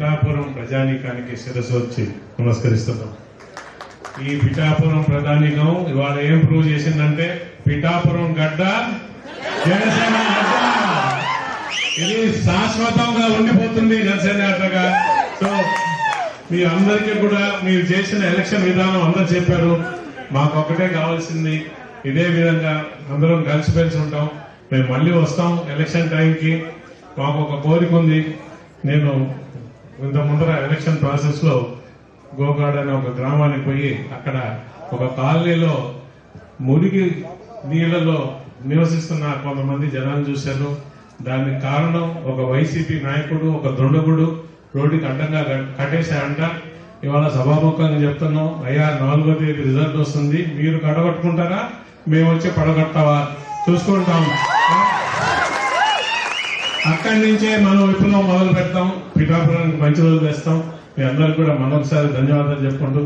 పిఠాపురం ప్రజానీకానికి శిరస్సు వచ్చి నమస్కరిస్తున్నాం. ఈ పిఠాపురం ప్రజానీకం ఇవాళ ఏం ప్రూవ్ చేసిందంటే పిఠాపురం గడ్డ జనసేన గడ్డ, ఇది శాశ్వతంగా ఉండిపోతుంది జనసేన గడ్డగా. సో మీ అందరికీ కూడా మీరు చేసిన ఎలక్షన్ విధానం అందరూ చెప్పారు. మాకు ఒకటే కావాల్సింది, ఇదే విధంగా అందరం కలిసిమెలిసి ఉంటాం. మేము మళ్ళీ వస్తాం ఎలక్షన్ టైంకి. మాకు ఒక కోరిక ఉంది. నేను ఇంత ముందర ఎలక్షన్ ప్రాసెస్ లో గోగాడ్ అనే ఒక గ్రామానికి పోయి అక్కడ ఒక కాలనీలో మురికి నీళ్లలో నివసిస్తున్న కొంతమంది జనాలు చూశాను. దానికి కారణం ఒక వైసీపీ నాయకుడు, ఒక దొండగుడు రోడ్డుకి అడ్డంగా కట్టేశాయంట. ఇవాళ సభాముఖంగా చెప్తున్నాం, అయ్యా 4వ తేదీ రిజల్ట్ వస్తుంది, మీరు కడగొట్టుకుంటారా మేము వచ్చి పడగొట్టావా చూసుకుంటాం. అక్కడి నుంచే మనం విప్లవం మొదలు పెడతాం, పిఠాపురానికి మంచి రోజులు వేస్తాం. మీ అందరికి కూడా మరొకసారి ధన్యవాదాలు చెప్పుకుంటూ